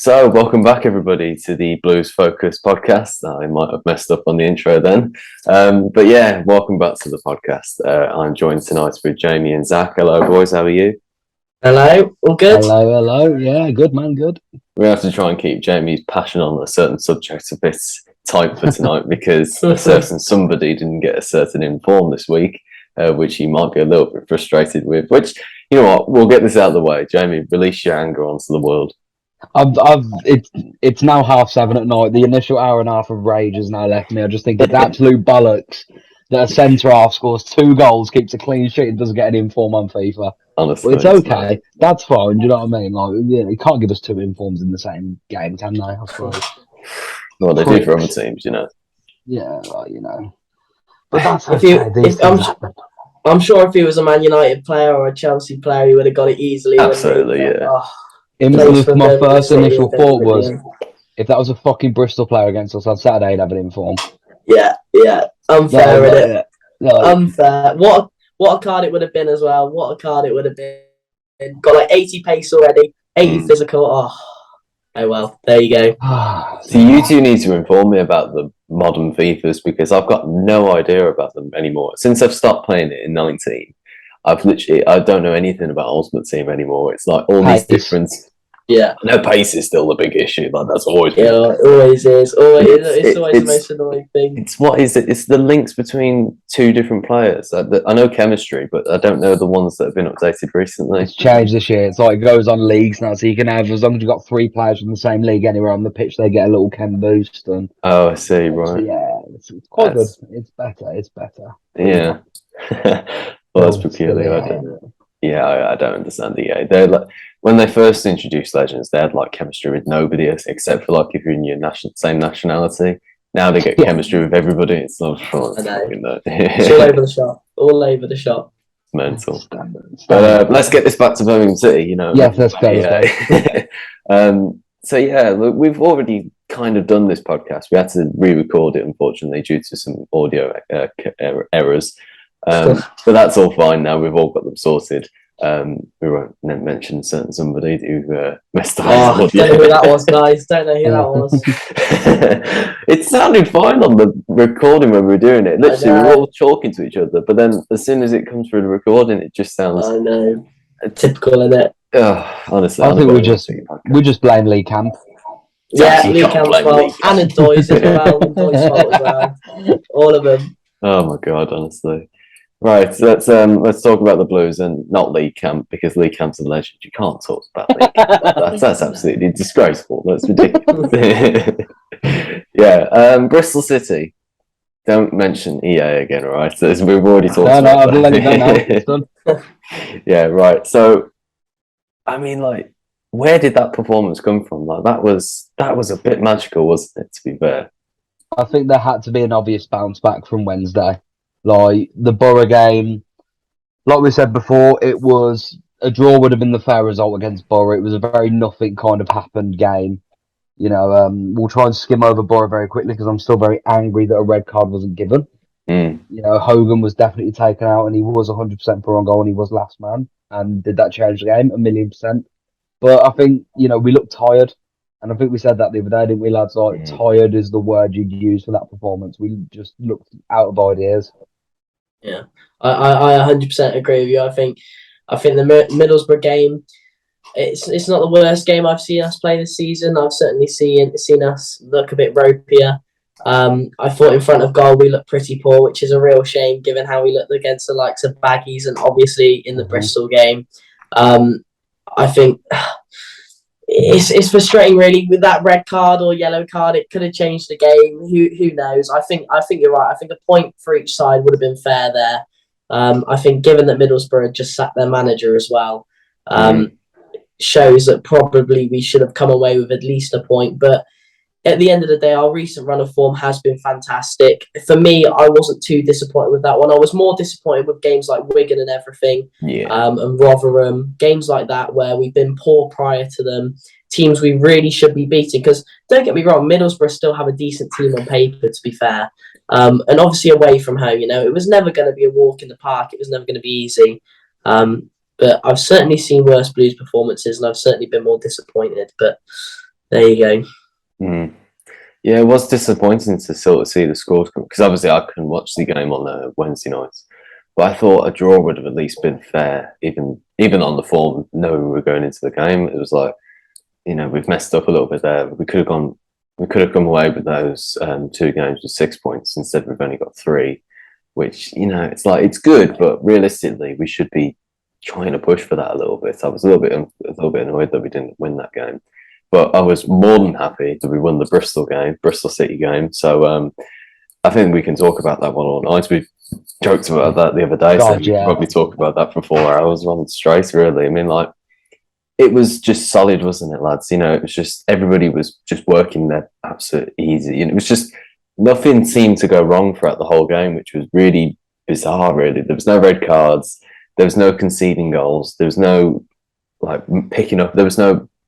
So welcome back, everybody, to the Blues Focus podcast. I might have messed up on the intro then, but yeah, welcome back to the podcast. I'm joined tonight with Jamie and Zach. Hello, boys. How are you? Hello, all good? Hello. Yeah, good, man, good. We have to try and keep Jamie's passion on a certain subject a bit tight for tonight because a certain somebody didn't get a certain inform this week, which he might be a little bit frustrated with. Which, you know what, we'll get this out of the way. Jamie, release your anger onto the world. It's now 7:30 at night. The initial hour and a half of rage has now left me. I just think it's absolute bollocks that a centre half scores 2 goals, keeps a clean sheet, and doesn't get an inform on FIFA. Honestly, it's okay. That's fine. Do you know what I mean? Like, you can't give us 2 informs in the same game, can they? I suppose. Well, they do for other teams, you know. Yeah, well, But that's I'm sure if he was a Man United player or a Chelsea player, he would have got it easily. Absolutely, yeah. My first initial thought was, if that was a fucking Bristol player against us on Saturday, he'd have an inform. Yeah. Unfair, innit? Unfair. What a card it would have been as well. What a card it would have been. Got like 80 pace already, 80 physical. Oh well, there you go. So you two need to inform me about the modern FIFAs because I've got no idea about them anymore. Since I've stopped playing it in 19, I don't know anything about Ultimate Team anymore. It's like all these different. Yeah. No, pace is still the big issue. Like that's always. Yeah, it always is. It's always the most annoying thing. It's what is it? It's the links between 2 different players. I know chemistry, but I don't know the ones that have been updated recently. It's changed this year. It's like it goes on leagues now, so you can have, as long as you've got 3 players from the same league anywhere on the pitch, they get a little chem boost. And oh, I see. Right. Yeah, it's quite good. It's better. Yeah. Well, that's peculiar. I don't understand the EA. They're like, when they first introduced Legends, they had like chemistry with nobody except for like if you're in your same nationality. Now they get chemistry with everybody. It's not fun. I know. It's all over the shop. All over the shop. It's mental. But let's get this back to Birmingham City. You know. Yes, let's go. So yeah, look, we've already kind of done this podcast. We had to re-record it, unfortunately, due to some audio errors. But that's all fine now. We've all got them sorted. We won't mention somebody who messed up. Don't know who that was, guys. Don't know who that was. It sounded fine on the recording when we were doing it. Literally, we were all talking to each other, but then as soon as it comes through the recording, it just sounds. I know. Typical, isn't it? Honestly, I think we just blame Lee Camp. Yeah, Lee Camp's fault, and Doy's as well. Doy's fault as well. All of them. Oh my god, honestly. Right, so let's talk about the Blues and not Lee Camp because Lee Camp's a legend. You can't talk about Lee Camp. That's absolutely disgraceful. That's ridiculous. Yeah, Bristol City. Don't mention EA again, all right? So we've already talked about I've let it go now. Yeah, right. So, I mean, like, where did that performance come from? Like, that was a bit magical, wasn't it? To be fair, I think there had to be an obvious bounce back from Wednesday. Like the Borough game, like we said before, it was a draw would have been the fair result against Borough. It was a very nothing kind of happened game. We'll try and skim over Borough very quickly because I'm still very angry that a red card wasn't given. Hogan was definitely taken out and he was 100% for on goal and he was last man. And did that change the game? 1,000,000%. But I think, we looked tired. And I think we said that the other day, didn't we, lads? Like, tired is the word you'd use for that performance. We just looked out of ideas. Yeah, I 100% agree with you. I think the Middlesbrough game, it's not the worst game I've seen us play this season. I've certainly seen us look a bit ropier. I thought in front of goal we looked pretty poor, which is a real shame given how we looked against the likes of Baggies and obviously in the Bristol game. I think it's frustrating really with that red card or yellow card. It could have changed the game. Who knows? I think you're right. I think a point for each side would have been fair there. I think given that Middlesbrough had just sacked their manager as well, shows that probably we should have come away with at least a point. But at the end of the day, our recent run of form has been fantastic. For me, I wasn't too disappointed with that one. I was more disappointed with games like Wigan and everything, and Rotherham, games like that where we've been poor prior to them, teams we really should be beating. Because don't get me wrong, Middlesbrough still have a decent team on paper, to be fair. And obviously away from home, it was never going to be a walk in the park. It was never going to be easy. But I've certainly seen worse Blues performances, and I've certainly been more disappointed. But there you go. Mm. Yeah, it was disappointing to sort of see the scores because obviously I couldn't watch the game on Wednesday nights, but I thought a draw would have at least been fair, even on the form. Knowing we were going into the game, it was like, we've messed up a little bit there. We could have come away with those 2 games with 6 points instead. We've only got 3, which it's like it's good, but realistically, we should be trying to push for that a little bit. I was a little bit annoyed that we didn't win that game. But I was more than happy that we won the Bristol City game. So I think we can talk about that one all night. We joked about that the other day, so we could probably talk about that for 4 hours on straight, really. I mean, like, it was just solid, wasn't it, lads? It was just, everybody was just working their absolute easy. And it was just, nothing seemed to go wrong throughout the whole game, which was really bizarre, really. There was no red cards. There was no conceding goals. There was no, like, picking up. There was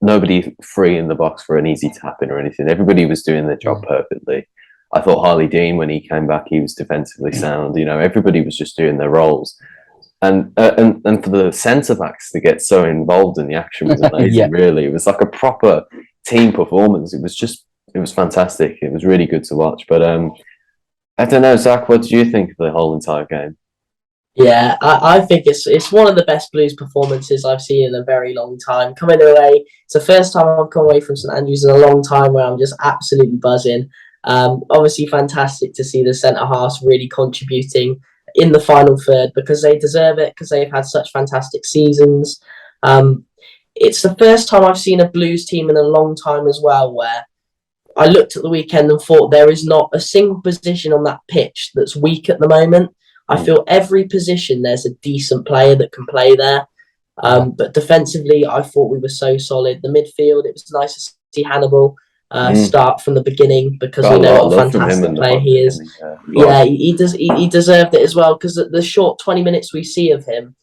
nobody free in the box for an easy tap in or anything. Everybody was doing their job perfectly. I thought Harley Dean, when he came back, he was defensively sound. Everybody was just doing their roles. And for the centre backs to get so involved in the action was amazing. Really, it was like a proper team performance. It was fantastic. It was really good to watch. But I don't know, Zach, what did you think of the whole entire game? Yeah, I think it's one of the best Blues performances I've seen in a very long time. Coming away, it's the first time I've come away from St Andrews in a long time where I'm just absolutely buzzing. Obviously, fantastic to see the centre halves really contributing in the final third because they deserve it, because they've had such fantastic seasons. It's the first time I've seen a Blues team in a long time as well where I looked at the weekend and thought there is not a single position on that pitch that's weak at the moment. I feel every position there's a decent player that can play there. But defensively, I thought we were so solid. The midfield, it was nice to see Hannibal start from the beginning because we know what a fantastic player he is. Yeah, he deserved it as well because the short 20 minutes we see of him,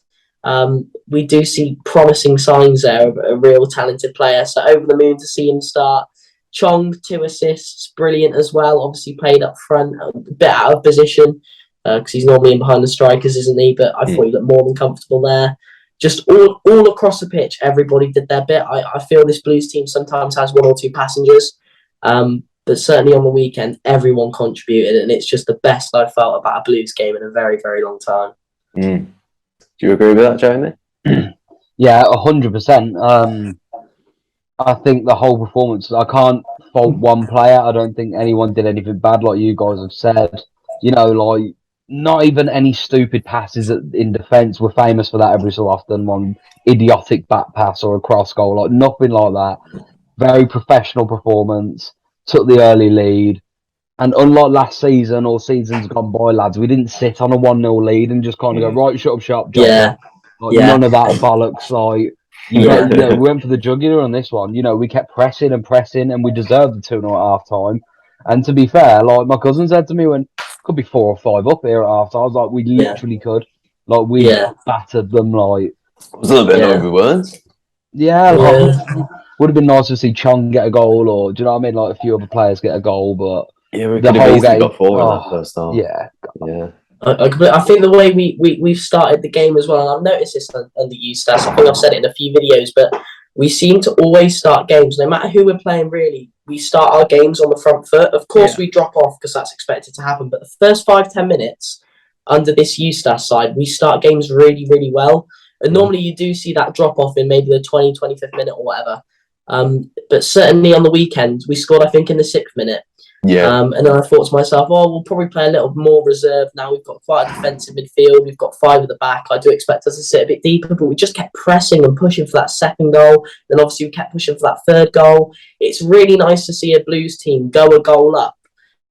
we do see promising signs there of a real talented player. So over the moon to see him start. Chong, 2 assists, brilliant as well. Obviously played up front, a bit out of position. Because he's normally in behind the strikers, isn't he? But I thought he looked more than comfortable there. Just all across the pitch, everybody did their bit. I feel this Blues team sometimes has 1 or 2 passengers, but certainly on the weekend, everyone contributed, and it's just the best I've felt about a Blues game in a very, very long time. Do you agree with that, Jamie? Yeah, 100%. I think the whole performance, I can't fault one player. I don't think anyone did anything bad, like you guys have said. Like, not even any stupid passes in defence. We're famous for that every so often. One idiotic back pass or a cross goal, like nothing like that. Very professional performance. Took the early lead, and unlike last season or seasons gone by, lads, we didn't sit on a 1-0 lead and just kind of go right, shut up shop, job. None of that bollocks. Like we went for the jugular on this one. We kept pressing and pressing, and we deserved the 2-0 at half time. And to be fair, like my cousin said to me when. Could be 4 or 5 up here at half time. I was like, we literally could. Like, we battered them. Like, it was a little bit over words. Yeah, would have been nice to see Chong get a goal, or do you know what I mean? Like a few other players get a goal, but we the whole game got 4 in that first half. Yeah. I think the way we've started the game as well, and I've noticed this under Eustace. I think I've said it in a few videos, but we seem to always start games, no matter who we're playing. Really, we start our games on the front foot. Of course, we drop off because that's expected to happen. But the first 5-10 minutes under this Eustace side, we start games really, really well. And normally you do see that drop off in maybe the 25th minute or whatever. But certainly on the weekend, we scored, I think, in the 6th minute. And then I thought to myself, we'll probably play a little more reserved now. We've got quite a defensive midfield. We've got 5 at the back. I do expect us to sit a bit deeper, but we just kept pressing and pushing for that 2nd goal. Then obviously we kept pushing for that 3rd goal. It's really nice to see a Blues team go a goal up.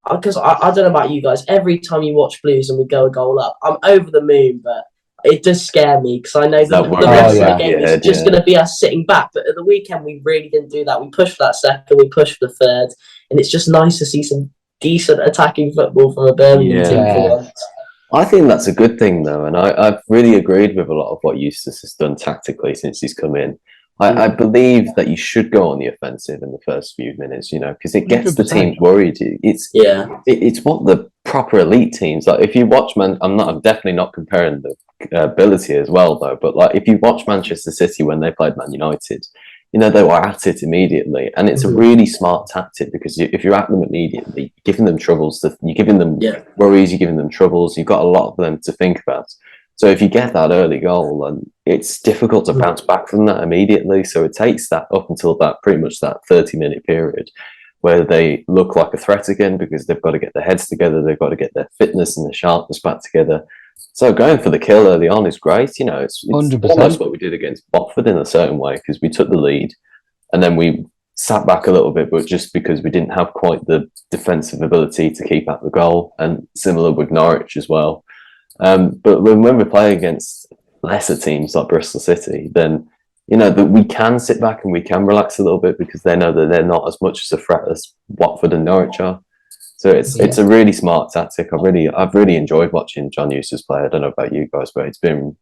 Because I don't know about you guys, every time you watch Blues and we go a goal up, I'm over the moon, but it does scare me because I know the rest of the game is just going to be us sitting back. But at the weekend, we really didn't do that. We pushed for that 2nd, we pushed for the 3rd, and it's just nice to see some decent attacking football from a Birmingham team for once. I think that's a good thing, though, and I've really agreed with a lot of what Eustace has done tactically since he's come in. I believe that you should go on the offensive in the first few minutes, because it gets the 100%. team worried. It's what the proper elite teams like. If you watch I'm definitely not comparing the ability as well though. But like, if you watch Manchester City when they played Man United, they were at it immediately, and it's a really smart tactic because if you're at them immediately, you're giving them troubles. You're giving them worries. You're giving them troubles. You've got a lot of them to think about. So if you get that early goal, and it's difficult to bounce back from that immediately. So it takes that up until that pretty much that 30-minute period where they look like a threat again because they've got to get their heads together. They've got to get their fitness and their sharpness back together. So going for the kill early on is great. It's 100%. almost what we did against Watford in a certain way because we took the lead and then we sat back a little bit, but just because we didn't have quite the defensive ability to keep out the goal, and similar with Norwich as well. But when we play against lesser teams like Bristol City, then that we can sit back and we can relax a little bit because they know that they're not as much as a threat as Watford and Norwich are. So it's a really smart tactic. I've really enjoyed watching John Eustace play. I don't know about you guys, but it's been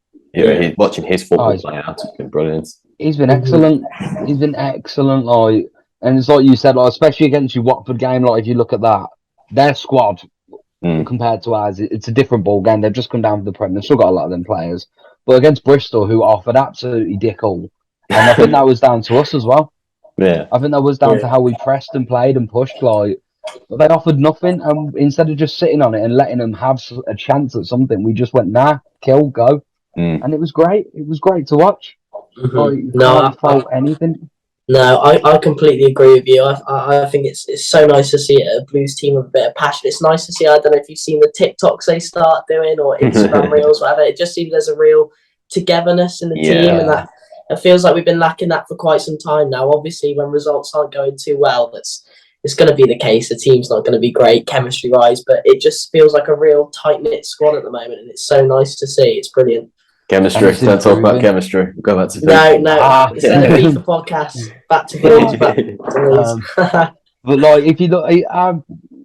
watching his football play out. It's been brilliant. He's been excellent. He's been excellent. Like, and it's like you said, like, especially against your Watford game. Like, if you look at that, their squad compared to ours, it's a different ball game. They've just come down to the Prem. They've still got a lot of them players, but against Bristol, who offered absolutely dick all, and I think that was down to us as well. Yeah, I think that was down to how we pressed and played and pushed. Like, but they offered nothing, and instead of just sitting on it and letting them have a chance at something, we just went kill, go, and it was great. It was great to watch. Like, you can't fault anything. No, I completely agree with you. I think it's so nice to see a Blues team with a bit of passion. It's nice to see. I don't know if you've seen the TikToks they start doing or Instagram reels, whatever. It just seems there's a real togetherness in the team, and that it feels like we've been lacking that for quite some time now. Obviously, when results aren't going too well, it's going to be the case. The team's not going to be great chemistry-wise, but it just feels like a real tight-knit squad at the moment, and it's so nice to see. It's brilliant. Chemistry. Don't talk about chemistry. We'll go back to no. Instead of FIFA podcasts, back to Bielik, back to but like, if you look,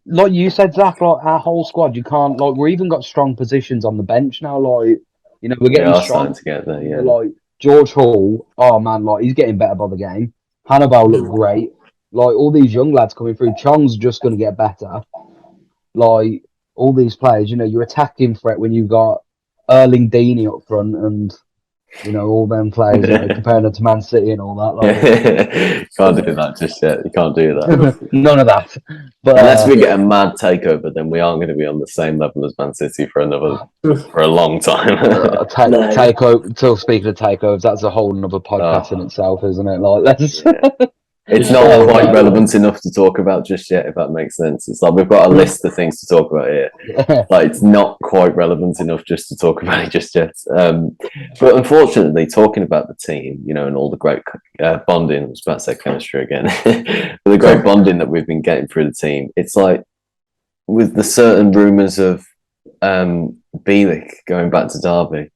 like you said, Zach, like our whole squad, you can't like. We're even got strong positions on the bench now. Like, we're getting strong to get there. Yeah, like George Hall. Oh man, like he's getting better by the game. Hannibal looked great. Like all these young lads coming through. Chong's just going to get better. Like all these players, you're attacking threat when you've got Erling Dini up front and all them players comparing it to Man City and all that. Like, can't do that just yet. You can't do that. None of that. But unless we get a mad takeover, then we aren't going to be on the same level as Man City for a long time. Takeover. Still speaking of takeovers, that's a whole another podcast in itself, isn't it? Like, let's. It's not quite relevant enough to talk about just yet, if that makes sense. It's like we've got a list of things to talk about here. Like, it's not quite relevant enough just to talk about it just yet. But unfortunately, talking about the team, and all the great bonding, I was about to say chemistry again, but the great bonding that we've been getting through the team, it's like with the certain rumours of Bielik going back to Derby.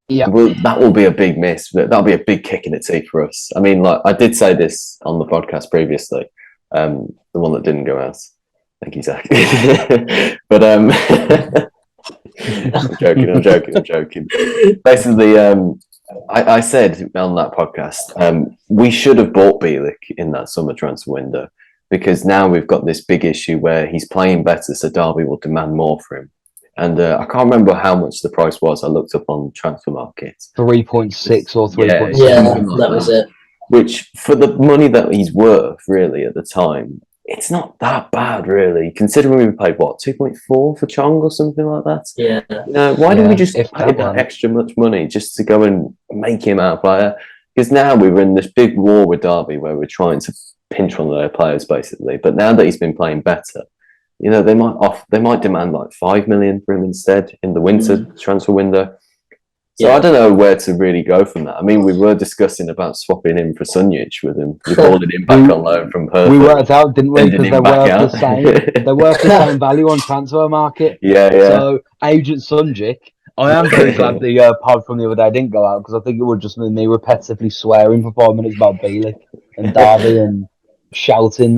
Yeah, that will be a big miss. That'll be a big kick in the teeth for us. I mean, like I did say this on the podcast previously, the one that didn't go out. Thank you, Zach. But I'm joking. Basically, I said on that podcast, we should have bought Bielik in that summer transfer window because now we've got this big issue where he's playing better, so Derby will demand more for him. And I can't remember how much the price was. I looked up on Transfer Market. 3.6 or 3.7. Yeah, that was it. Which, for the money that he's worth, really, at the time, it's not that bad, really. Considering we paid, 2.4 for Chong or something like that? Yeah. Why don't we just pay that extra much money just to go and make him our player? Because now we're in this big war with Derby where we're trying to pinch one of their players, basically. But now that he's been playing better, they might demand like 5 million for him instead in the winter transfer window. So I don't know where to really go from that. I mean, we were discussing about swapping him for Sunjic with him. We called him back on loan from Perth. We worked out, didn't we? Because they're worth the same. They're worth the same value on Transfer Market. Yeah. So Agent Sunjic, I am very glad the pod from the other day didn't go out because I think it would just been me repetitively swearing for 5 minutes about Bielik and Derby and shouting.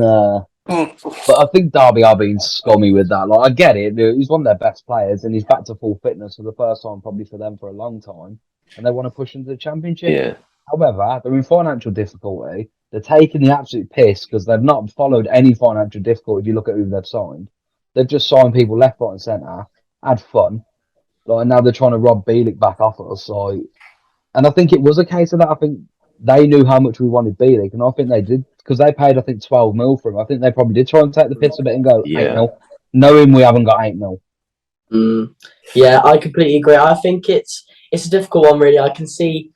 But I think Derby are being scummy with that. Like, I get it. He's one of their best players, and he's back to full fitness for the first time probably for them for a long time, and they want to push him to the Championship. Yeah. However, they're in financial difficulty. They're taking the absolute piss because they've not followed any financial difficulty. If you look at who they've signed, they've just signed people left, right, and centre, had fun. Like now they're trying to rob Bielik back off us. So, and I think it was a case of that. I think they knew how much we wanted Bielik, and I think they did because they paid, I think, 12 mil for him. I think they probably did try and take the piss a bit and go 8 Yeah. mil, knowing we haven't got 8 mil. Yeah, I completely agree. I think it's a difficult one, really. I can see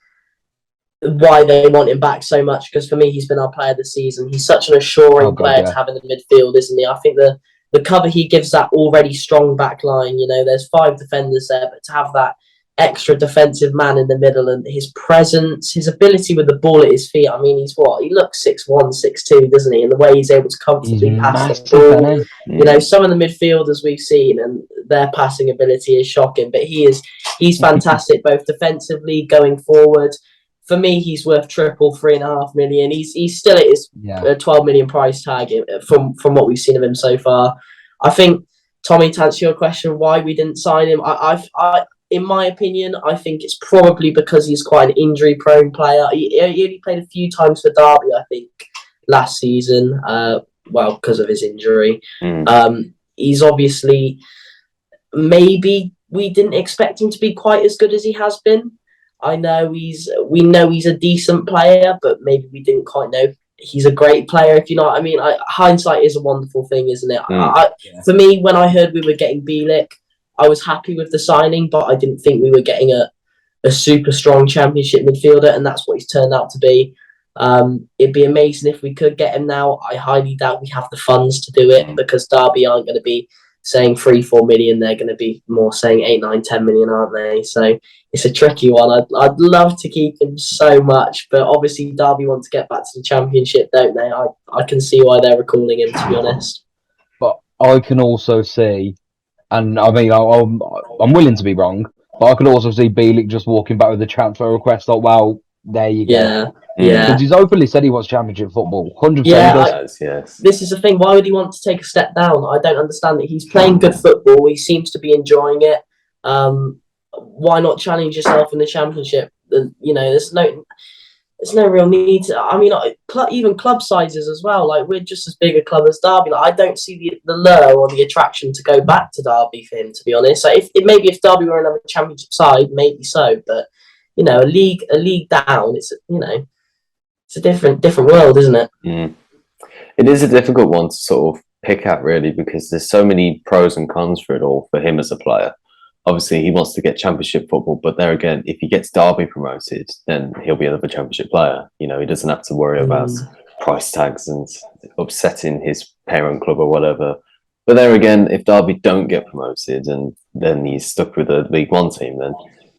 why they want him back so much because for me, he's been our player this season. He's such an assuring player to have in the midfield, isn't he? I think the cover he gives that already strong back line, there's 5 defenders there, but to have that extra defensive man in the middle and his presence, his ability with the ball at his feet. I mean, he looks 6'1", 6'2", doesn't he? And the way he's able to comfortably pass the ball. Some of the midfielders we've seen and their passing ability is shocking, but he's fantastic both defensively going forward. For me, he's worth triple 3.5 million. He's still at his 12 million price tag from what we've seen of him so far. I think, Tommy, to answer your question, why we didn't sign him, I in my opinion, I think it's probably because he's quite an injury-prone player. He only played a few times for Derby, I think, last season. Because of his injury. He's obviously maybe we didn't expect him to be quite as good as he has been. We know he's a decent player, but maybe we didn't quite know he's a great player. If you know what I mean. Hindsight is a wonderful thing, isn't it? For me, when I heard we were getting Bielik, I was happy with the signing, but I didn't think we were getting a super strong Championship midfielder, and that's what he's turned out to be. It'd be amazing if we could get him now. I highly doubt we have the funds to do it because Derby aren't going to be saying 3-4 million. They're going to be more saying 8, 9, 10 million, aren't they? So it's a tricky one. I'd love to keep him so much, but obviously Derby want to get back to the Championship, don't they? I can see why they're recalling him, to be honest. But I can also see, and I mean, I'm willing to be wrong, but I could also see Bielik just walking back with a transfer request. Like, well, there you go. Yeah. Because he's openly said he wants Championship football. 100%. Yes. This is the thing. Why would he want to take a step down? I don't understand it. He's playing good football. He seems to be enjoying it. Why not challenge yourself in the Championship? There's no real need to, I mean, even club sizes as well. Like, we're just as big a club as Derby. Like, I don't see the lure or the attraction to go back to Derby for him, to be honest. So if Derby were another Championship side, maybe so. But a league down, it's a different world, isn't it? It is a difficult one to sort of pick at, really, because there's so many pros and cons for it all for him as a player. Obviously, he wants to get Championship football, but there again, if he gets Derby promoted, then he'll be another Championship player. He doesn't have to worry about price tags and upsetting his parent club or whatever. But there again, if Derby don't get promoted and then he's stuck with a League One team,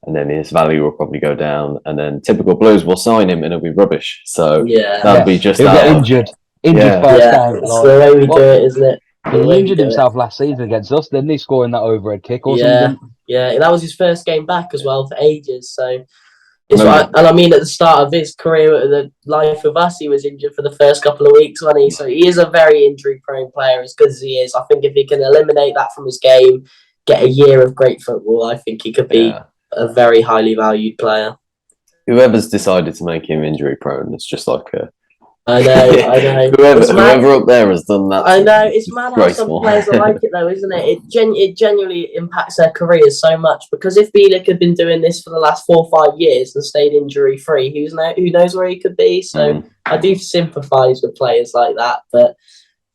then his value will probably go down, and then typical Blues will sign him and it'll be rubbish. So that'll be just he'll get injured first game. It's the way we do it, isn't it? He injured himself last season against us, didn't he? Scoring that overhead kick or something. Yeah, that was his first game back as well for ages. So, I mean, at the start of his career, the life of us, he was injured for the first couple of weeks, wasn't he? So he is a very injury-prone player, as good as he is. I think if he can eliminate that from his game, get a year of great football, I think he could be a very highly valued player. Whoever's decided to make him injury-prone, it's just like a... I know. Whoever up there has done that. I know, it's mad how some players are like it though, isn't it? It genuinely impacts their careers so much, because if Bielik had been doing this for the last 4 or 5 years and stayed injury-free, who knows where he could be? So I do sympathise with players like that, but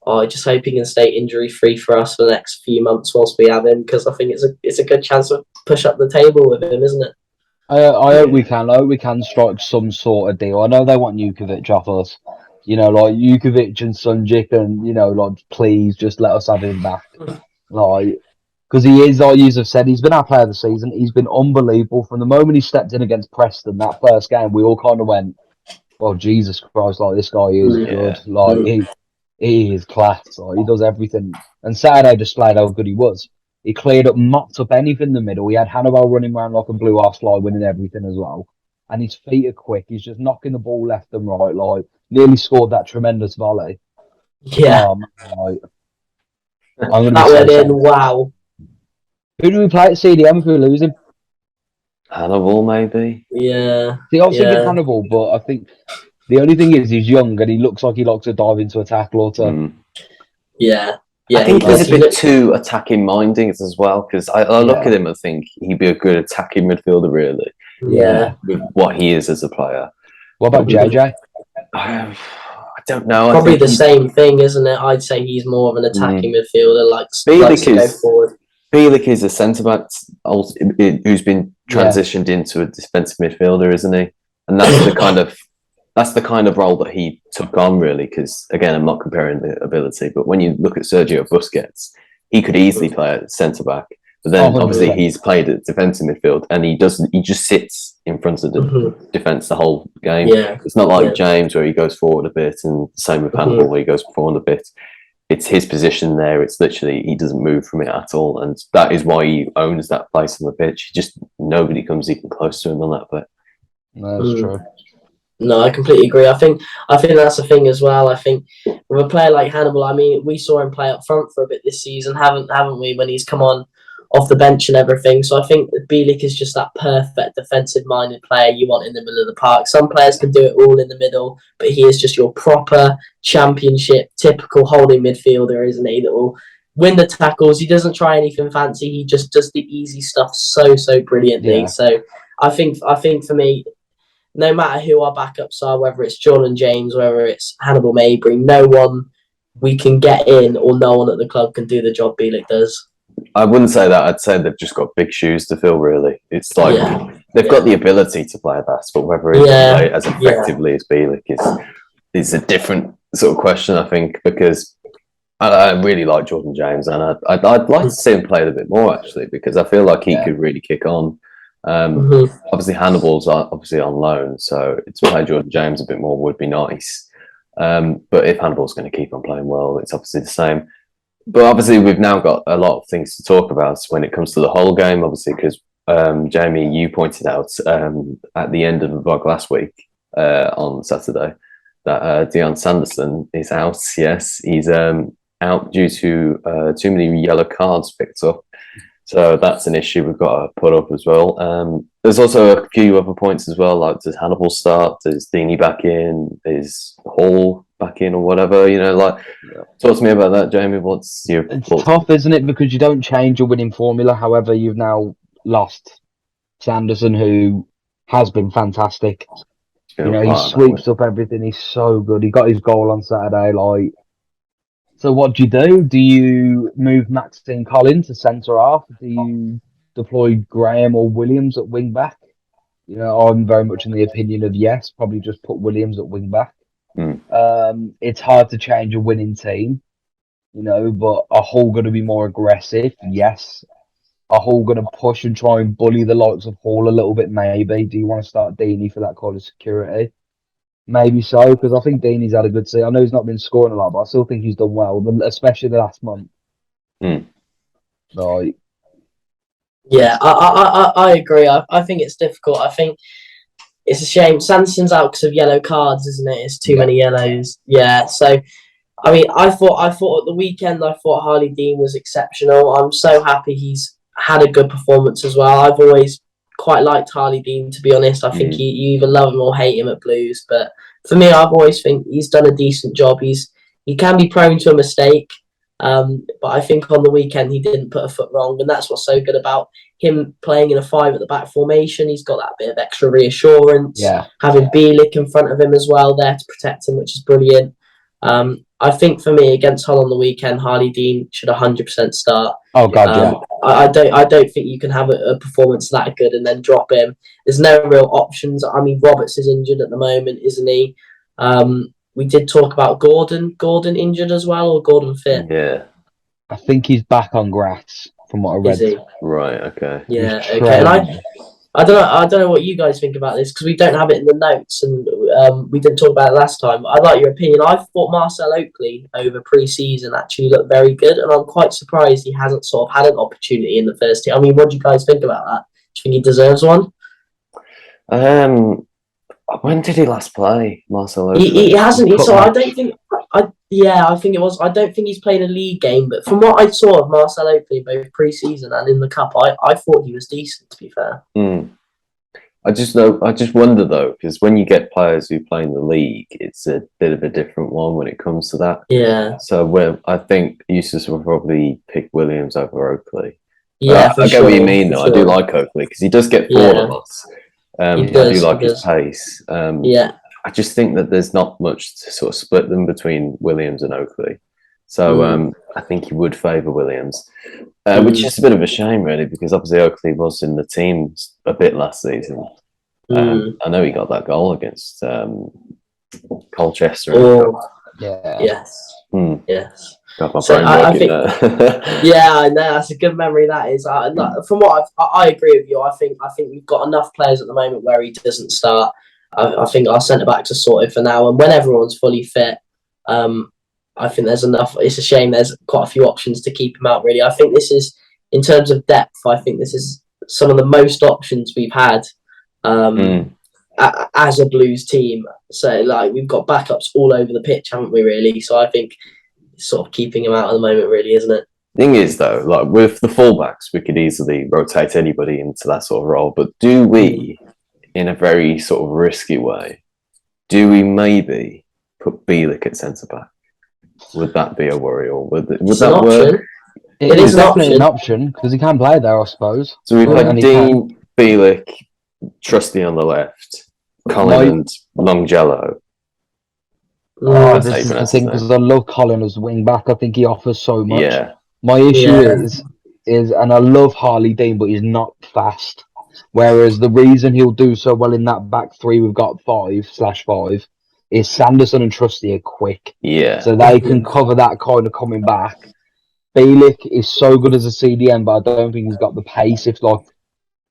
I just hope he can stay injury-free for us for the next few months whilst we have him, because I think it's a good chance to push up the table with him, isn't it? I hope we can. I hope we can strike some sort of deal. I know they want Jukovic off us. Like Jukovic and Sunjic, and please just let us have him back. Because he is, like you have said, he's been our player of the season. He's been unbelievable from the moment he stepped in against Preston that first game. We all kind of went, "Well, Jesus Christ! This guy is good. He is class. He does everything." And Saturday displayed how good he was. He cleared up, mopped up anything in the middle. He had Hannibal running around like a blue arse fly, winning everything as well. And his feet are quick. He's just knocking the ball left and right. Nearly scored that tremendous volley. Yeah. I'm that went in. Wow. Who do we play at CDM if we lose him? Hannibal, maybe. Yeah. See, I was thinking Yeah. Hannibal, but I think the only thing is he's young and he looks like he likes to dive into a tackle or two. Mm. Yeah. I Yeah. think He he's does. a bit too attacking minded as well, because I look Yeah. at him and think he'd be a good attacking midfielder, really, Yeah. with what he is as a player. What about JJ? I don't know. Probably I think the same thing, isn't it? I'd say he's more of an attacking midfielder, likes to go forward. Bielik is a centre back who's been transitioned into a defensive midfielder, isn't he? And that's the kind of role that he took on, really. Because again, I'm not comparing the ability, but when you look at Sergio Busquets, he could easily play at centre back. But then 100%. obviously he's played at defensive midfield, and he just sits in front of the defence the whole game. Yeah. It's not like James where he goes forward a bit, and same with Hannibal where he goes forward a bit. It's his position there. It's literally he doesn't move from it at all, and that is why he owns that place on the pitch. Just nobody comes even close to him on that bit. No, that's true. No, I completely agree. I think that's the thing as well. I think with a player like Hannibal, I mean, we saw him play up front for a bit this season, haven't we? When he's come on off the bench and everything. So I think Bielik is just that perfect defensive-minded player you want in the middle of the park. Some players can do it all in the middle, but he is just your proper championship, typical holding midfielder, isn't he? That will win the tackles. He doesn't try anything fancy. He just does the easy stuff so brilliantly. Yeah. So I think for me, no matter who our backups are, whether it's Jordan James, whether it's Hannibal Mabry, no one we can get in or no one at the club can do the job Bielik does. I wouldn't say that. I'd say they've just got big shoes to fill, really. It's like they've got the ability to play that, but whether it can play as effectively as Bielik is a different sort of question, I think, because I really like Jordan James, and I'd like to see him play a bit more, actually, because I feel like he could really kick on. Obviously, Hannibal's obviously on loan, so to play Jordan James a bit more would be nice. But if Hannibal's going to keep on playing well, it's obviously the same. But obviously, we've now got a lot of things to talk about when it comes to the whole game, obviously, because Jamie, you pointed out at the end of the vlog last week on Saturday that Dion Sanderson is out. Yes, he's out due to too many yellow cards picked up. So that's an issue we've got to put up as well. There's also a few other points as well, like does Hannibal start? Is Deeney back in? Is Hall back in or whatever? Talk to me about that, Jamie. What's your It's thoughts? tough, isn't it? Because you don't change your winning formula. However, you've now lost Sanderson, who has been fantastic. He sweeps up everything. He's so good. He got his goal on Saturday. So what do? Do you move Maxine Collins to centre half? Do you deploy Graham or Williams at wing back? I'm very much in the opinion of yes. Probably just put Williams at wing back. It's hard to change a winning team, but are Hull going to be more aggressive? Yes. Are Hull going to push and try and bully the likes of Hall a little bit? Maybe. Do you want to start Deeney for that kind of security? Maybe so, because I think Deeney's had a good season. I know he's not been scoring a lot, but I still think he's done well, especially the last month. Like, yeah, I agree. I think it's difficult. I think it's a shame. Sanderson's out because of yellow cards, isn't it? It's too many yellows. Yeah, so I mean, I thought at the weekend, I thought Harley Dean was exceptional. I'm so happy he's had a good performance as well. I've always quite liked Harley Dean, to be honest. I think you either love him or hate him at Blues. But for me, I've always think he's done a decent job. He can be prone to a mistake, but I think on the weekend he didn't put a foot wrong, and that's what's so good about him playing in a 5 at the back formation. He's got that bit of extra reassurance. Having Bielik in front of him as well there to protect him, which is brilliant. I think for me against Hull on the weekend, Harley Dean should 100% start. Oh God, yeah. I don't think you can have a performance that good and then drop him. There's no real options. I mean, Roberts is injured at the moment, isn't he? We did talk about Gordon. Gordon injured as well, or Gordon fit? Yeah, I think he's back on grass from what I read. Is he? Right. Okay. Yeah. Okay. And I don't know what you guys think about this because we don't have it in the notes and we didn't talk about it last time. I'd like your opinion. I thought Marcel Oakley over pre-season actually looked very good, and I'm quite surprised he hasn't sort of had an opportunity in the first team. I mean, what do you guys think about that? Do you think he deserves one? When did he last play, Marcel Oakley? He hasn't. So I don't think. I think it was. I don't think he's played a league game, but from what I saw of Marcel Oakley both pre-season and in the cup, I thought he was decent. To be fair. I just wonder though, because when you get players who play in the league, it's a bit of a different one when it comes to that. Yeah. So I think Eustace will probably pick Williams over Oakley. Yeah, I get what you mean though. for I do sure. like Oakley because he does get forward a lot. He I do does, like he his does. pace. Yeah. I just think that there's not much to sort of split them between Williams and Oakley. So I think he would favour Williams, which is a bit of a shame, really, because obviously Oakley was in the team a bit last season. I know he got that goal against Colchester. Yeah. Yes. Yes. Got my So brain I working think, there. yeah, I know that's a good memory. That is, from what I agree with you. I think we've got enough players at the moment where he doesn't start. I think our centre backs are sorted for now, and when everyone's fully fit, I think there's enough. It's a shame there's quite a few options to keep him out. Really, I think this is in terms of depth. I think this is some of the most options we've had as a Blues team. So like we've got backups all over the pitch, haven't we? Really. So I think sort of keeping him out at the moment, really, isn't it? Thing is, though, like with the fullbacks, we could easily rotate anybody into that sort of role. But do we, in a very sort of risky way, do we maybe put Bielik at centre back? Would that be a worry, or would that work? It is definitely an option because he can play there, I suppose. So we've had Dean, Bielik, Trusty on the left, Colin and Longjello. This is the thing because I love Colin as wing back. I think he offers so much. Yeah. My issue is, and I love Harley Dean, but he's not fast. Whereas the reason he'll do so well in that back three, we've got 5/5, is Sanderson and Trusty are quick. Yeah. So they can cover that kind of coming back. Bielik is so good as a CDM, but I don't think he's got the pace. If do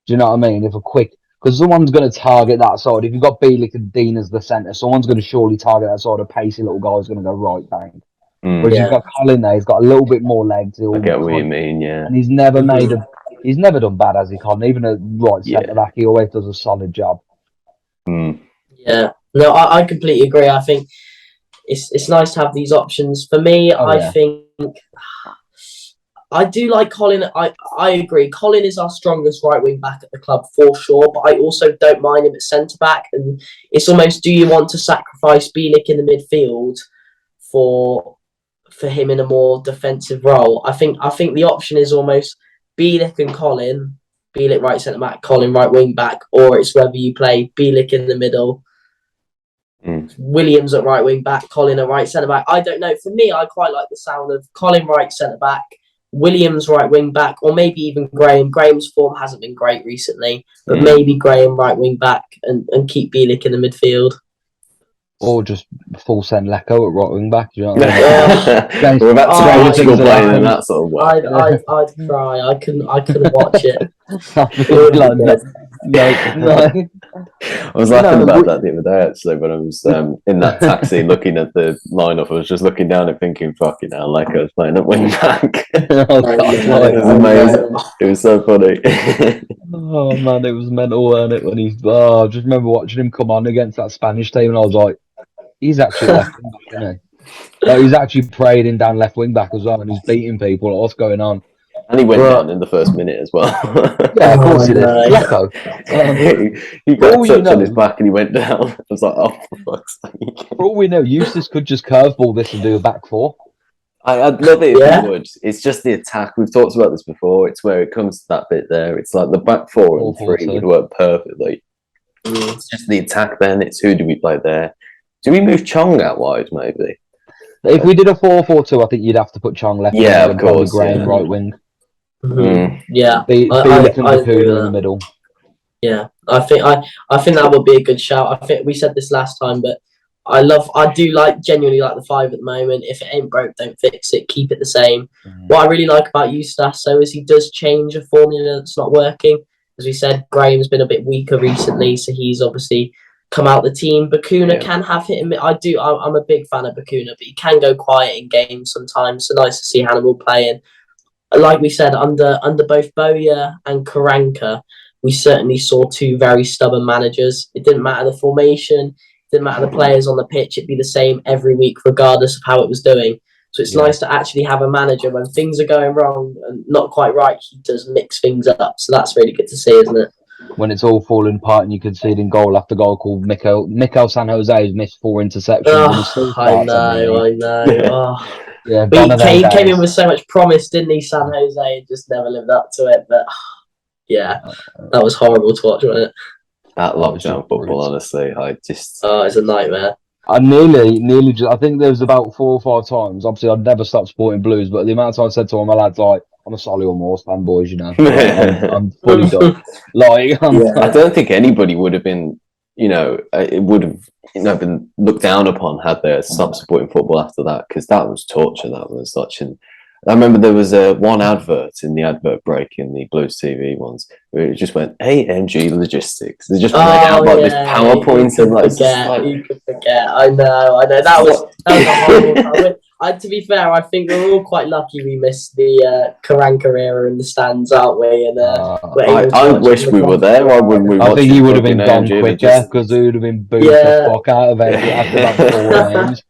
you know what I mean? If a quick, because someone's going to target that side. If you've got Bielik and Dean as the centre, someone's going to surely target that side. A pacey little guy is going to go right bang. Whereas you've got Colin there, he's got a little bit more legs. I get what you mean, yeah. And he's never he's never done bad as he can. Even a right centre back, he always does a solid job. Yeah, no, I completely agree. I think it's nice to have these options. For me, I think I do like Colin. I agree. Colin is our strongest right wing back at the club for sure, but I also don't mind him at centre back. And it's almost, do you want to sacrifice Bielik in the midfield for him in a more defensive role? I think the option is almost Bielik and Colin. Bielik right centre back, Colin right wing back, or it's whether you play Bielik in the middle, Williams at right wing back, Colin at right centre back. I don't know. For me, I quite like the sound of Colin right centre back, Williams right wing back, or maybe even Graham. Graham's form hasn't been great recently, but maybe Graham right wing back and keep Bielik in the midfield. Or just full send Lecco at right wing back. Do you know what I mean? We're about to Portugal playing in that sort of way. I'd cry. I couldn't watch it. No. I was laughing about that the other day actually when I was in that taxi looking at the lineup. I was just looking down and thinking, "Fucking hell, Lecco's playing at wing back." It was amazing. It was so funny. Oh man, it was mental, wasn't it? When I just remember watching him come on against that Spanish team, and I was like, "He's actually left wing back, isn't he?" Like, he's actually parading down left wing back as well, and he's beating people. Like, what's going on? And he went down in the first minute as well. Yeah, of course he did. Lecco. He got a touch on his back and he went down. I was like, oh, for fuck's sake. For all we know, Eustace could just curveball this and do a back four. I'd love it if he would. It's just the attack. We've talked about this before. It's where it comes to that bit there. It's like the back four and three would work perfectly. It's just the attack then. It's who do we play there? Do we move Chong out wide, maybe? If we did a 4-4-2, I think you'd have to put Chong left wing of course, Graham right wing. Yeah, Bielik and Bakuna in the middle. Yeah, I think that would be a good shout. I think we said this last time, but I genuinely like the 5 at the moment. If it ain't broke, don't fix it. Keep it the same. What I really like about Eustace, though, is he does change a formula that's not working. As we said, Graham's been a bit weaker recently, so he's obviously come out the team. Bakuna can have hit him. I'm a big fan of Bakuna, but he can go quiet in games sometimes. So nice to see Hannibal playing. Like we said, under both Bowyer and Karanka, we certainly saw 2 very stubborn managers. It didn't matter the formation, it didn't matter the players on the pitch. It'd be the same every week, regardless of how it was doing. So it's nice to actually have a manager when things are going wrong and not quite right. He does mix things up. So that's really good to see, isn't it? when it's all falling apart and you conceding goal after goal called Mikel San Jose has missed 4 interceptions and he still Oh, I starts every week. know. Oh. Yeah, But gone he are them came in days. with so much promise, didn't he, San Jose? And just never lived up to it. But yeah, that was horrible to watch, wasn't it? That Oh, it's lockdown just football, brutal. honestly, I just. Oh, it's a nightmare. I nearly just, I think there was about 4 or 5 times. Obviously, I'd never stop supporting Blues, but the amount of times I said to all my lads, like, I'm a Solihull Moors fan, boys, you know. Like, I'm fully done. Like, I don't think anybody would have been, it would have, been looked down upon had they stopped supporting football after that, because that was torture. That was such an. I remember there was one advert in the advert break in the Blues TV ones where it just went AMG Logistics. They just read out like this PowerPoint and like you could forget. I know. That was a horrible time. To be fair, I think we're all quite lucky we missed the Karanka era in the stands, aren't we? And I wish we were there. I think he would have been gone quicker because he would have been booed the fuck out of it after about 4 games.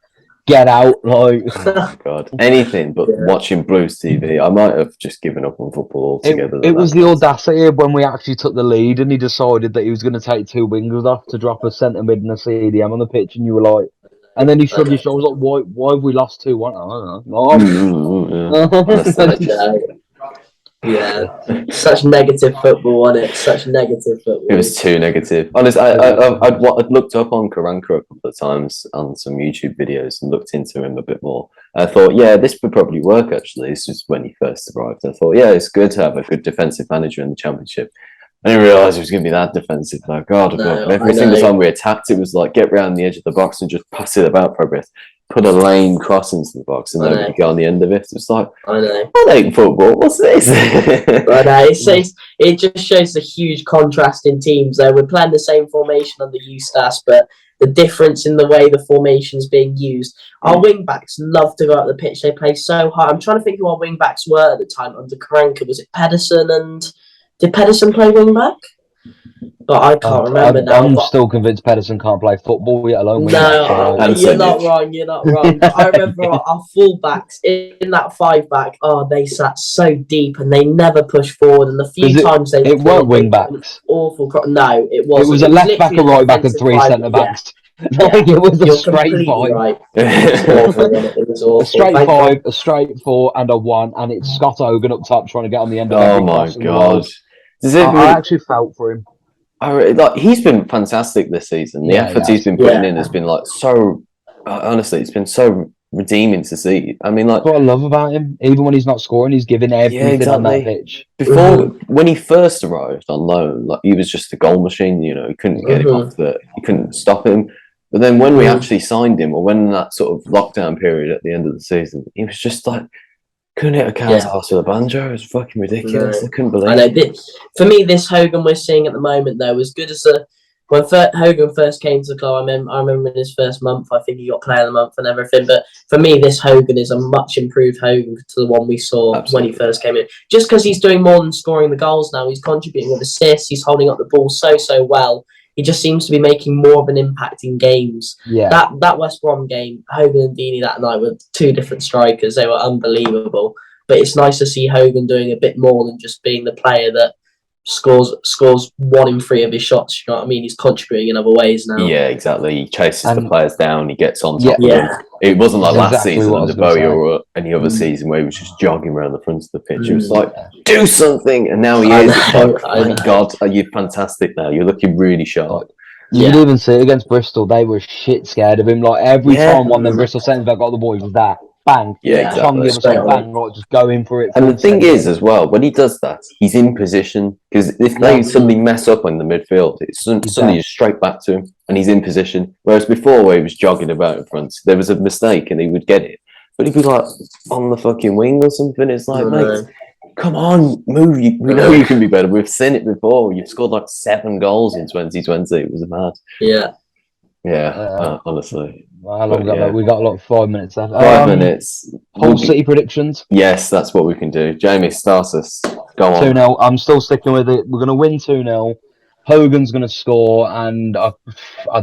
Get out, like. Oh God, anything but watching Blues TV. I might have just given up on football altogether. It was the audacity of when we actually took the lead and he decided that he was going to take 2 wingers off to drop a centre mid and a CDM on the pitch, and you were like, and then he shrugged his shoulders like, why have we lost 2-1? I don't know. Yeah, such negative football, wasn't it? Such negative football. It was too negative. Honestly, I'd looked up on Karanka a couple of times on some YouTube videos and looked into him a bit more. I thought, yeah, this would probably work, actually. This was when he first arrived. I thought, yeah, it's good to have a good defensive manager in the Championship. I didn't realise it was going to be that defensive. Like, God, every single time we attacked, it was like, get round the edge of the box and just pass it about progress. Put a lane cross into the box and nobody get on the end of it. It's like, I know. That ain't football. What's this? I know. It just shows the huge contrast in teams. Though we're playing the same formation under Eustace, but the difference in the way the formation is being used. Our wing backs love to go out the pitch. They play so hard. I'm trying to think who our wing backs were at the time under Karanka. Was it Pedersen? And did Pedersen play wing back? But I can't remember now. I'm still convinced Pedersen can't play football, let alone wing back. You're not wrong. But I remember our full-backs in that 5-back, they sat so deep and they never pushed forward. And the few times they it weren't wing backs. Awful. No, it wasn't. It was a left back, a right back, and 3 centre backs. It was a straight 5. Right. It was awful. A straight 5, a straight 4, and a 1, and it's Scott Hogan up top trying to get on the end of every cross. Oh my God! I actually felt for him. He's been fantastic this season. The effort he's been putting in has been like so. Honestly, it's been so redeeming to see. I mean, like, that's what I love about him. Even when he's not scoring, he's giving everything on that pitch. Before, when he first arrived on loan, like, he was just a goal machine. You couldn't get him off the. You couldn't stop him. But then when we actually signed him, or when that sort of lockdown period at the end of the season, he was just like. Couldn't hit a cat's ass with a banjo. It was fucking ridiculous. No. I couldn't believe it. For me, this Hogan we're seeing at the moment, though, as good as when Hogan first came to the club, I remember in his first month, I think he got player of the month and everything. But for me, this Hogan is a much improved Hogan to the one we saw when he first came in. Just because he's doing more than scoring the goals now, he's contributing with assists. He's holding up the ball so well. He just seems to be making more of an impact in games. Yeah. That West Brom game, Hogan and Deeney that night were 2 different strikers. They were unbelievable. But it's nice to see Hogan doing a bit more than just being the player that scores 1 in 3 of his shots. You know what I mean? He's contributing in other ways now. Yeah, exactly. He chases the players down. He gets on top of them. It wasn't like last season under Bowie or any other season where he was just jogging around the front of the pitch. It was like, do something. And now he is. God, you're fantastic now. You're looking really sharp. You could even see it against Bristol. They were shit scared of him. Like, every time one of them Bristol centre back got the ball, he was there. Bang. Yeah, exactly. On the other side, bang, like, just going for it. And the thing is, as well, when he does that, he's in position. Because if they suddenly mess up in the midfield, it's suddenly just straight back to him, and he's in position. Whereas before, where he was jogging about in front, there was a mistake and he would get it. But he'd be like on the fucking wing or something. It's like, mate, come on, move. We know you can be better. We've seen it before. You've scored like 7 goals in 2020. It was mad. Yeah, honestly. How long we got like 5 minutes left. 5 minutes. Hull City predictions. Yes, that's what we can do. Jamie, start us. Go on. 2-0. I'm still sticking with it. We're going to win 2-0. Hogan's going to score, and I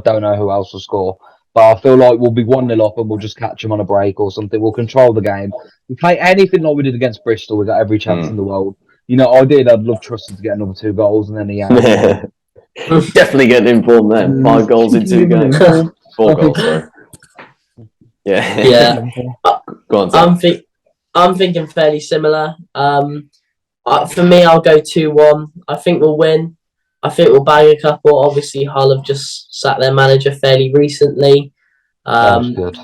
don't know who else will score. But I feel like we'll be 1-0 up and we'll just catch them on a break or something. We'll control the game. We play anything like we did against Bristol. We got every chance in the world. You know, I'd love Trusty to get another 2 goals, and then he has. Definitely getting informed then. 5 goals in 2 games. 4 goals, sorry. Yeah. Yeah. Go on, Zach. I'm thinking fairly similar. For me, I'll go 2-1. I think we'll win. I think we'll bag a couple. Obviously, Hull have just sacked their manager fairly recently. That's good.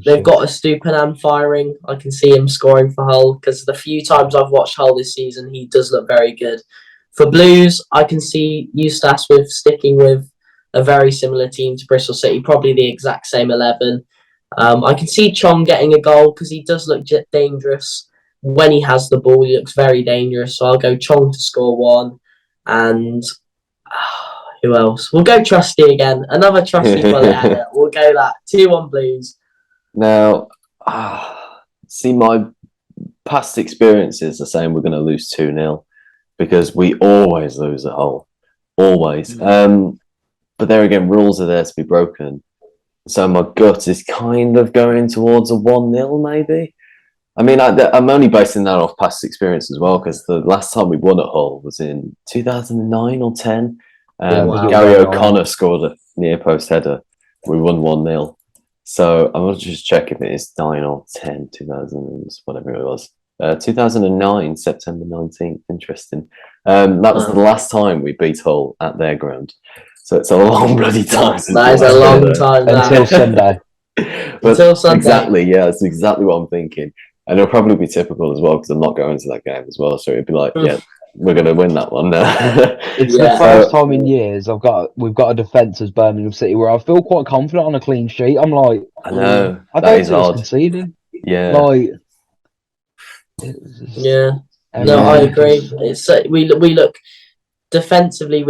They've got a Stupinan firing. I can see him scoring for Hull because the few times I've watched Hull this season, he does look very good. For Blues, I can see Eustace with sticking with a very similar team to Bristol City, probably the exact same 11. I can see Chong getting a goal because he does look dangerous. When he has the ball, he looks very dangerous. So I'll go Chong to score 1. And who else? We'll go Trusty again. Another Trusty bullet at it. We'll go that. 2-1 Blues. Now, see, my past experiences are saying we're going to lose 2-0 because we always lose at Hull. Always. But there again, rules are there to be broken. So my gut is kind of going towards a 1-0 maybe. I mean, I'm only basing that off past experience as well because the last time we won at Hull was in 2009 or 10. Gary O'Connor scored a near post header. We won 1-0. So I'm going to just check if it is 9 or 10, 2000, whatever it was. 2009, September 19th. Interesting. That was the last time we beat Hull at their ground. So it's a long bloody time. That is a long time. Until Sunday. Until Sunday. Exactly, yeah. That's exactly what I'm thinking. And it'll probably be typical as well because I'm not going to that game as well. So it'd be like, yeah, we're going to win that one now. It's the first time in years we've got a defence as Birmingham City where I feel quite confident on a clean sheet. I'm like, I know. I don't think it's conceding. Yeah. Like, yeah. No, I agree. It's we look defensively.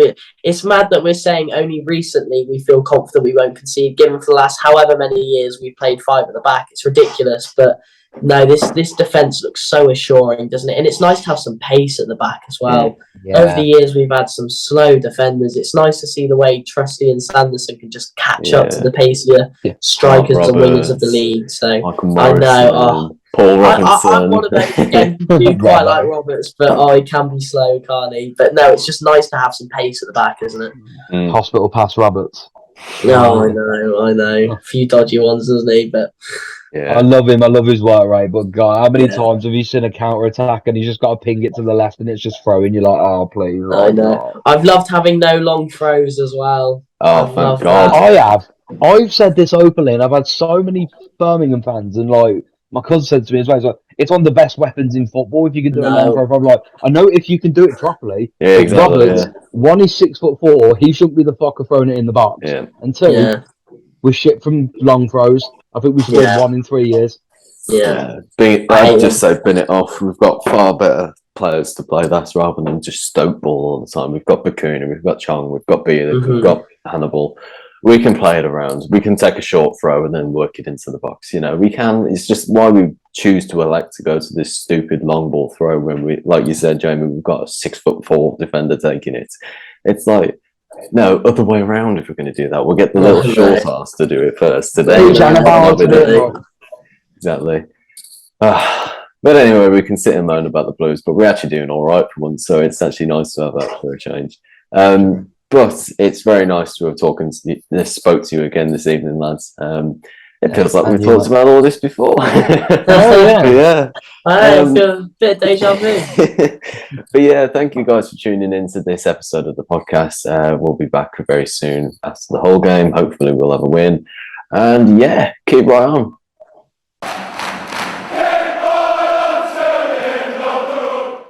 It's mad that we're saying only recently we feel confident we won't concede. Given for the last however many years we played 5 at the back, it's ridiculous. But no, this defence looks so assuring, doesn't it? And it's nice to have some pace at the back as well. Yeah. Over the years, we've had some slow defenders. It's nice to see the way Trusty and Sanderson can just catch up to the pacier strikers and wingers of the league. So I know. Paul Robinson. I want to bet again. Do quite like Roberts, but he can be slow, can't he? But no, it's just nice to have some pace at the back, isn't it? Hospital pass Roberts. No, I know. A few dodgy ones, doesn't he? But yeah. I love him. I love his work rate. But God, how many times have you seen a counter attack and he's just got to ping it to the left and it's just throwing? You're like, oh, please. I know. I've loved having no long throws as well. Oh, thank God. I have. I've said this openly, and I've had so many Birmingham fans, and like my cousin said to me as well, like, it's one of the best weapons in football if you can do a long throw. I'm like, I know if you can do it properly. Yeah, exactly. Roberts, one is 6'4", he shouldn't be the fucker throwing it in the box. Yeah. And 2, we're shit from long throws. I think we scored 1 in 3 years. Yeah. I'd just say bin it off. We've got far better players to play that rather than just Stoke ball all the time. We've got Bakuna, we've got Chong, we've got Bielik, we've got Hannibal. We can play it around. We can take a short throw and then work it into the box. You know, we can. It's just why we choose to elect to go to this stupid long ball throw when we, like you said, Jamie, we've got a 6'4" defender taking it. It's like, no, other way around if we're going to do that. We'll get the little short ass to do it first today. Exactly. But anyway, we can sit and moan about the Blues, but we're actually doing all right for once, so it's actually nice to have that for a change. But it's very nice to have spoke to you again this evening, lads. It feels like we've talked about all this before. Yeah. I feel a bit deja vu. But yeah, thank you guys for tuning in to this episode of the podcast. We'll be back very soon after the whole game. Hopefully we'll have a win. And yeah, keep right on.